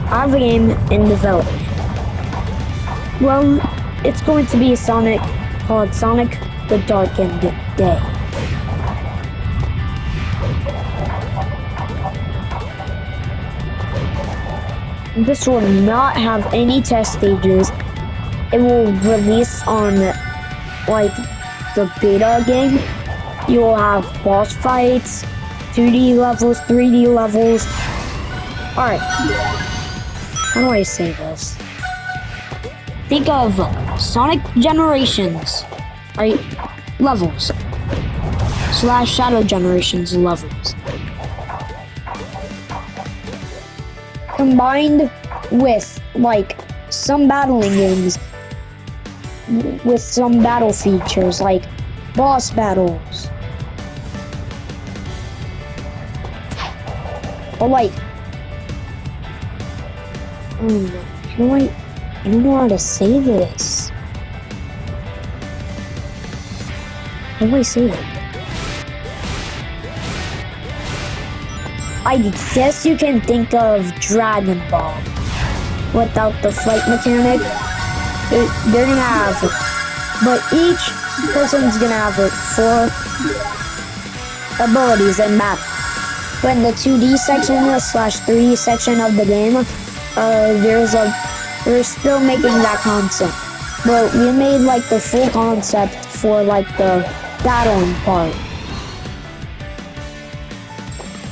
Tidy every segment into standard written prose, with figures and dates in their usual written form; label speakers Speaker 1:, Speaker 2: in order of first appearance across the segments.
Speaker 1: I have a game in development. Well, it's going to be Sonic, called Sonic the Darkened Day. This will not have any test stages. It will release on like the beta game. You will have boss fights, 2D levels, 3D levels. Alright, how do I say this? Think of Sonic Generations, right? Levels. / Shadow Generations levels. Combined with like some battling games with some battle features like boss battles. Or like I don't know how to say this. How do I say it? I guess you can think of Dragon Ball without the fight mechanic. They're gonna have, but each person's gonna have 4 abilities in battle. But in the 2D section / 3D section of the game, we're still making that concept. But we made like the full concept for like the battling part.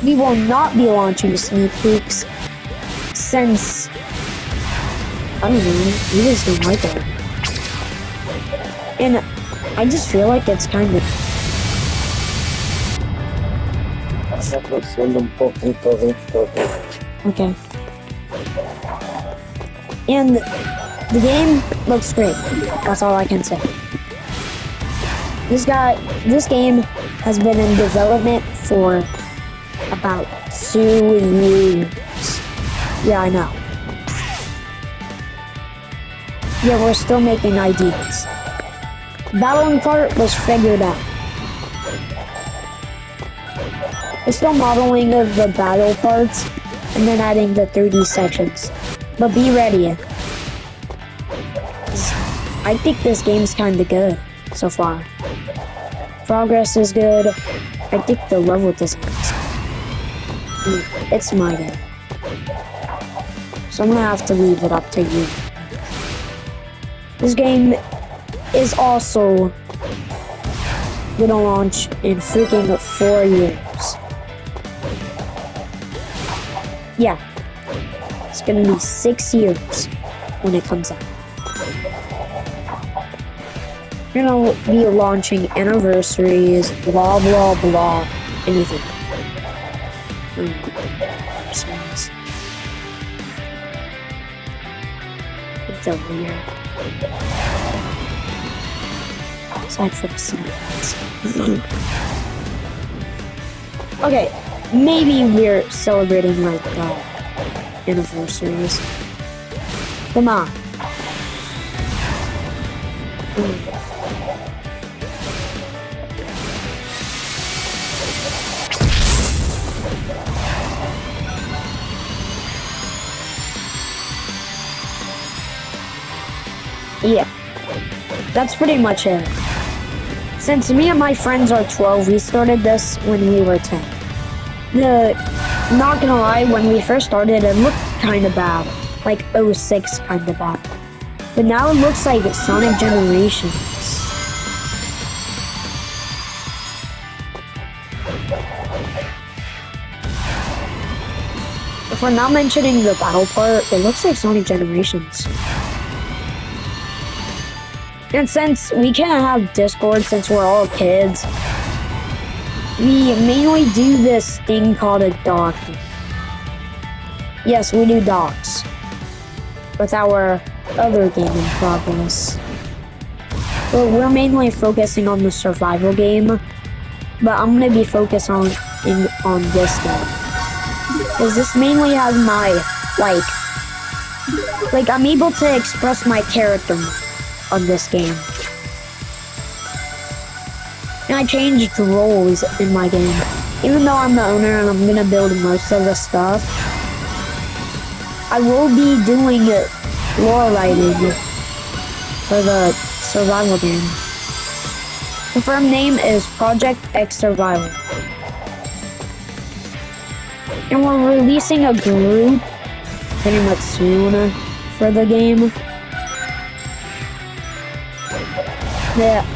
Speaker 1: We will not be launching sneak peeks since, I don't know, we just don't like it. And I just feel like it's kind of... Okay. And the game looks great. That's all I can say. This game has been in development for about 2 years. Yeah, I know. Yeah, we're still making ideas. Battling part was figured out. We're still modeling of the battle parts and then adding the 3D sections. But be ready. I think this game's kinda good so far. Progress is good. I think the level design is good. It's my game. So I'm gonna have to leave it up to you. This game is also gonna launch in freaking 4 years. Yeah. It's gonna be 6 years when it comes out. We're gonna be launching anniversaries, blah blah blah, anything. Christmas. It's a weird. Aside from the cinemas. Okay, maybe we're celebrating like anniversaries. Come on. Yeah, that's pretty much it. Since me and my friends are 12, we started this when we were 10. Not gonna lie, when we first started, it looked kinda bad. Like 06 kinda bad. But now it looks like Sonic Generations. If we're not mentioning the battle part, it looks like Sonic Generations. And since we can't have Discord since we're all kids, we mainly do this thing called a doc. Yes, we do docs with our other game in progress. But we're mainly focusing on the survival game, but I'm gonna be focused on this game. Because this mainly has my, like I'm able to express my character on this game. And I changed roles in my game. Even though I'm the owner and I'm gonna build most of the stuff, I will be doing lore writing for the survival game. Confirmed name is Project X Survival. And we're releasing a group pretty much soon for the game. Yeah,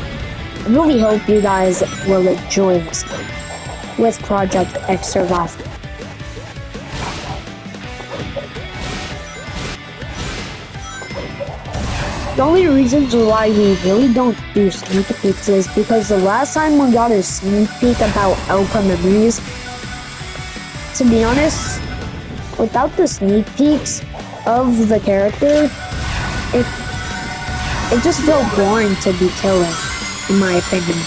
Speaker 1: I really hope you guys will enjoy this game with Project X Survival. The only reasons why we really don't do sneak peeks is because the last time we got a sneak peek about Elka Memories, to be honest, without the sneak peeks of the character, it just felt boring to be killing, in my opinion.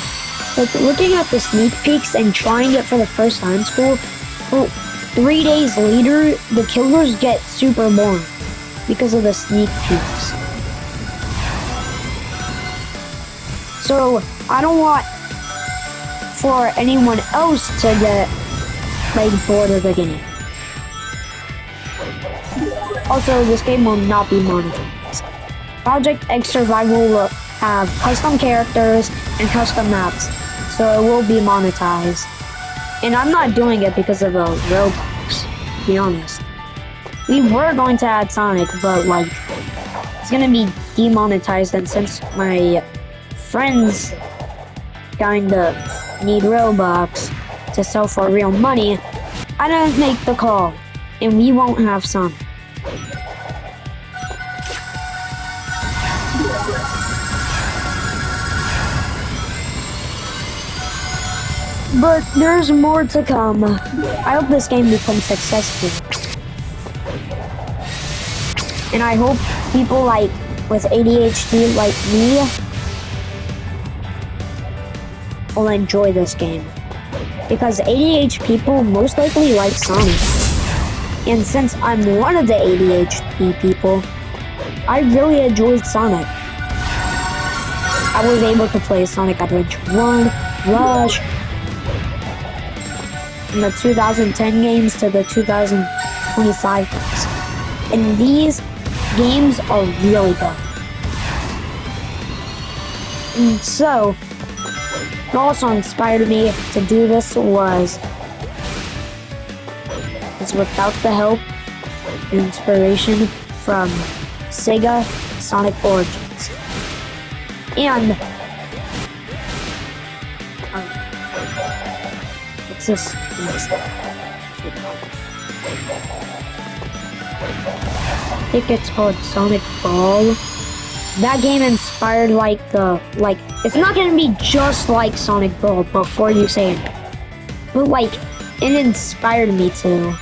Speaker 1: Like, looking at the sneak peeks and trying it for the first time school, well, 3 days later, the killers get super boring because of the sneak peeks. So, I don't want for anyone else to get, like, bored of the game. Also, this game will not be monetized. Project X Survival will have custom characters and custom maps, so it will be monetized. And I'm not doing it because of a Roblox, to be honest. We were going to add Sonic, but, like, it's gonna be demonetized, and since my friends kinda need Robux to sell for real money, I didn't make the call, and we won't have Sonic. But there's more to come. I hope this game becomes successful. And I hope people like with ADHD like me will enjoy this game. Because ADHD people most likely like Sonic. And since I'm one of the ADHD people, I really enjoyed Sonic. I was able to play Sonic Adventure 1, Rush, from the 2010 games to the 2025 games. And these games are really good. And so, what also inspired me to do this was without the help and inspiration from Sega Sonic Origins. And what's this? I think it's called Sonic Ball. That game inspired it's not gonna be just like Sonic Ball before you say it. But it inspired me to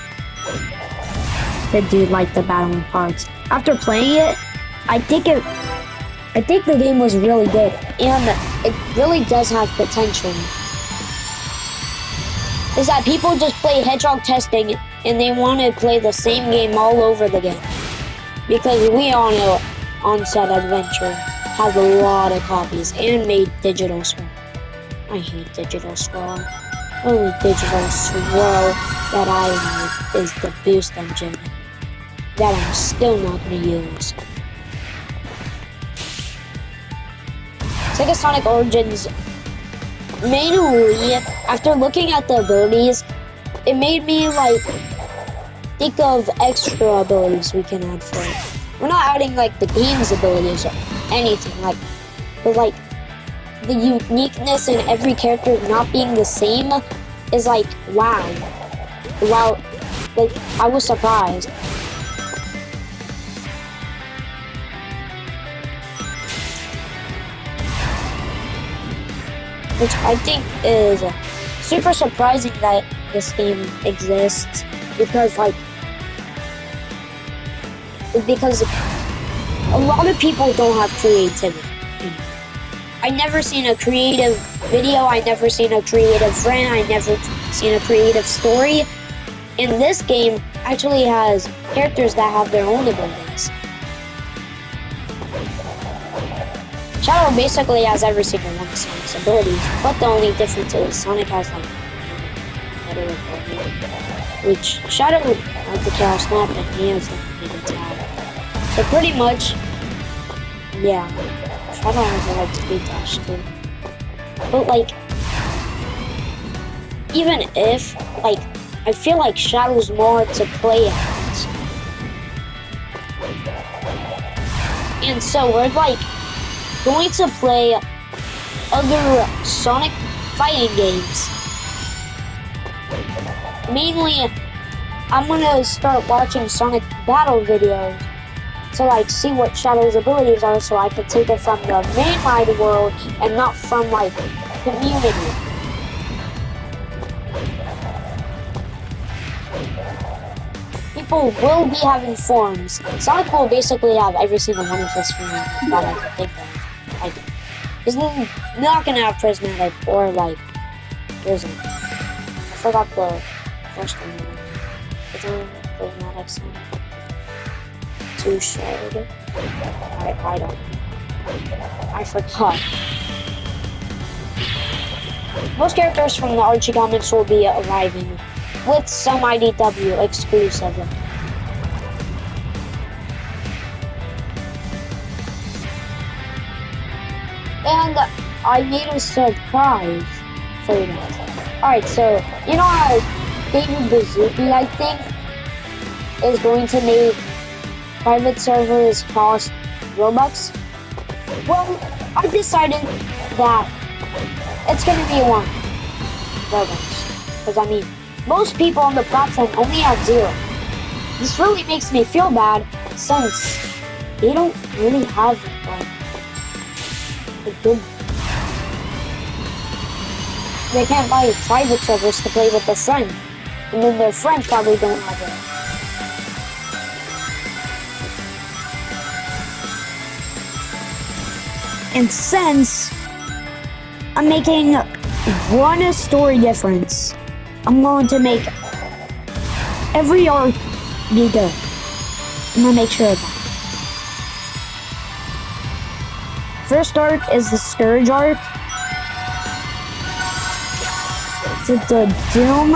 Speaker 1: do like the battling parts. After playing it, I think the game was really good, and it really does have potential. Is that people just play Hedgehog Testing and they want to play the same game all over again. Because we all know Onset Adventure has a lot of copies and made Digital Swirl. I hate Digital Swirl. Only Digital Swirl that I know is the Boost Engine that I'm still not going to use. Sega Sonic Origins, mainly, after looking at the abilities, it made me think of extra abilities we can add for it. We're not adding the game's abilities or anything, but the uniqueness in every character not being the same is wow. Wow, I was surprised. Which I think is super surprising that this game exists, because a lot of people don't have creativity. I never seen a creative video, I never seen a creative friend, I never seen a creative story. And this game actually has characters that have their own abilities. Shadow basically has every single one of Sonic's abilities, but the only difference is Sonic has better ability. Which Shadow has the Chaos Snap and he has the So pretty much, yeah. Shadow has like speed dash too. But like, even if, like, I feel like Shadow's more to play at. And so we're like going to play other Sonic fighting games. Mainly, I'm gonna start watching Sonic battle videos to like see what Shadow's abilities are so I can take it from the mainline world and not from like community. People will be having forums. Sonic will basically have every single one of his forums that I can think of. Like, he's not gonna have Prismatic or like, Prism. I forgot the first one. Prism, Prismatic, Sonic. Too short. I don't. I forgot. Most characters from the Archie comics will be arriving with some IDW exclusive. And I made a surprise for that. Alright, so you know how David Bazooki, I think, is going to make private servers cost Robux? Well, I decided that it's gonna be one Robux. Because I mean, most people on the platform only have 0. This really makes me feel bad since they don't really have like a good. They can't buy private servers to play with their friend, and then their friends probably don't have it. And since I'm making one story difference, I'm going to make every arc be good. I'm gonna make sure of that. First arc is the Scourge arc. To the Doom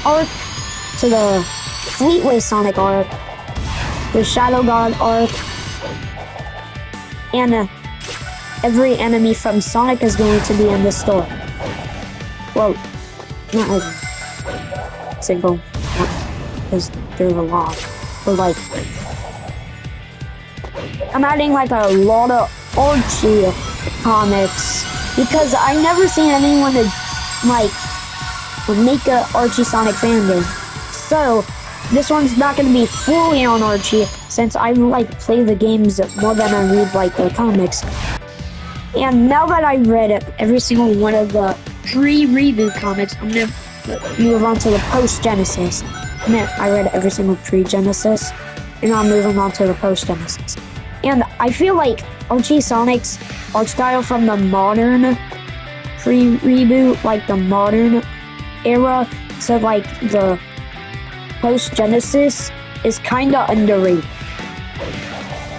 Speaker 1: arc. To the Fleetway Sonic arc. The Shadow God arc. And every enemy from Sonic is going to be in the store. Well, not every single one, because there's a lot. But like, I'm adding like a lot of Archie comics because I never seen anyone to like make a Archie Sonic fandom. So this one's not gonna be fully on Archie since I like play the games more than I read like the comics. And now that I read every single one of the pre-reboot comics, I'm gonna move on to the post-Genesis. I read every single pre-Genesis, and I'm moving on to the post-Genesis. And I feel like Archie Sonic's art style from the modern pre-reboot, like the modern era, to like the post-Genesis is kinda underrated.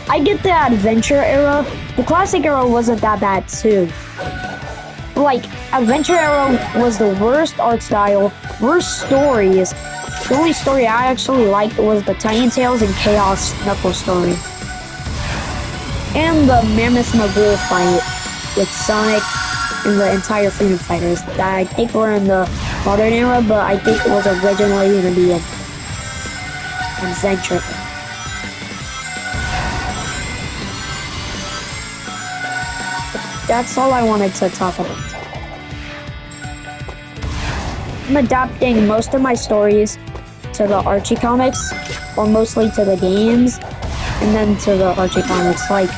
Speaker 1: I get the adventure era. The classic era wasn't that bad too. Like, adventure era was the worst art style, worst stories. The only story I actually liked was the Tiny Tails and Chaos Knuckles story. And the Mammoth Magoo fight with Sonic and the entire Freedom Fighters that I think were in the modern era, but I think it was originally going to be an adventure. That's all I wanted to talk about. I'm adapting most of my stories to the Archie comics, or mostly to the games, and then to the Archie comics. Like,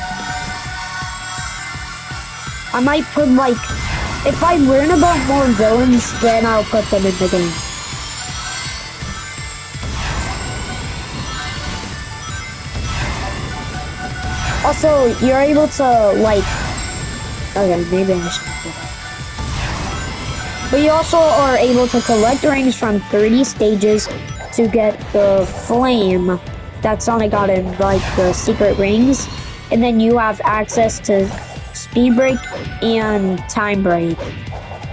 Speaker 1: I might put like, if I learn about more villains, then I'll put them in the game. Also, you're able to like, okay, maybe I should do that. But you also are able to collect rings from 30 stages to get the flame that Sonic got in, like the secret rings. And then you have access to Speed Break and Time Break.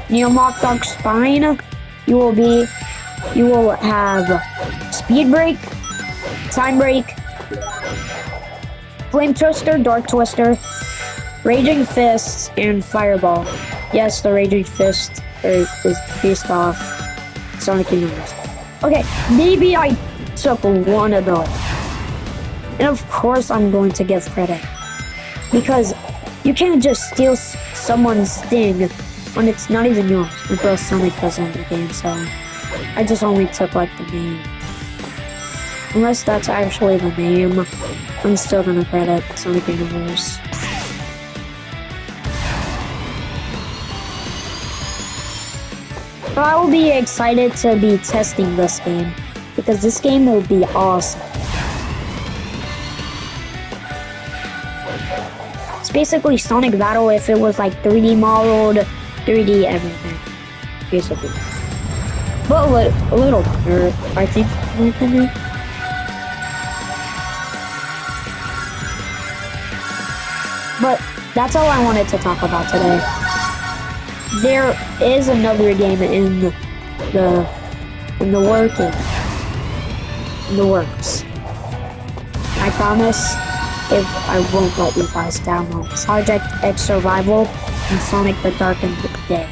Speaker 1: When you unlock Dark Spine, you will have Speed Break, Time Break, Flame Twister, Dark Twister, Raging Fist, and Fireball. Yes, the Raging Fist is based off Sonic Universe. Okay, maybe I took one of those. And of course I'm going to give credit. Because you can't just steal someone's thing when it's not even yours. And plus Sonic does in the game, so I just only took like the name. Unless that's actually the name, I'm still gonna credit Sonic Universe. But I will be excited to be testing this game, because this game will be awesome. It's basically Sonic Battle if it was like 3D modeled, 3D everything, basically. But a little better, I think, in my opinion. But that's all I wanted to talk about today. There is another game in the works. I promise if I won't let you guys download Project X Survival and Sonic the Darkened Day.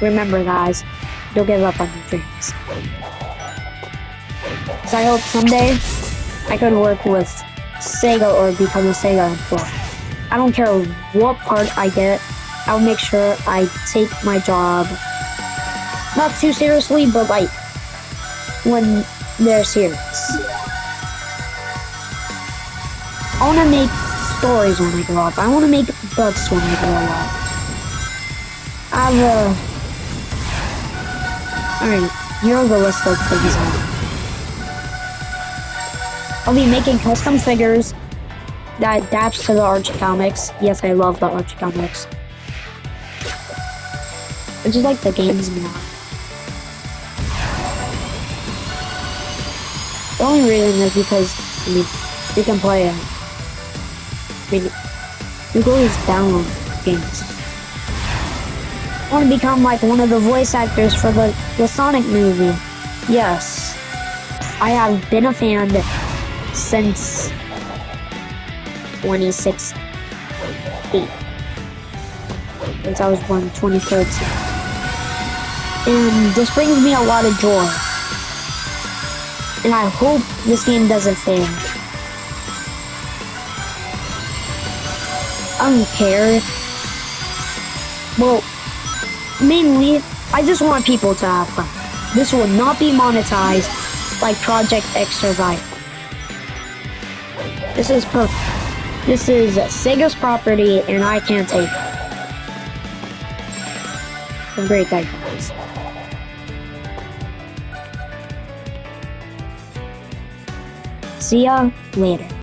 Speaker 1: Remember guys, don't give up on your dreams. So I hope someday I could work with Sega or become a Sega employee. I don't care what part I get, I'll make sure I take my job not too seriously, but like when they're serious. I want to make stories when I grow up. I want to make books when I grow up. Alright, here are the list of things I'll be making custom figures that adapts to the Archie comics. Yes, I love the Archie comics. I just like the games now. The only reason is because, I mean, you can play it. I mean, you can always download games. I want to become like one of the voice actors for the Sonic movie. Yes. I have been a fan since 2016. Since I was born in 2013. And this brings me a lot of joy. And I hope this game doesn't fail. I don't care. Well, mainly, I just want people to have fun. This will not be monetized like Project X Survival. This is perfect. This is Sega's property, and I can't take it. Have a great day, guys. See ya later.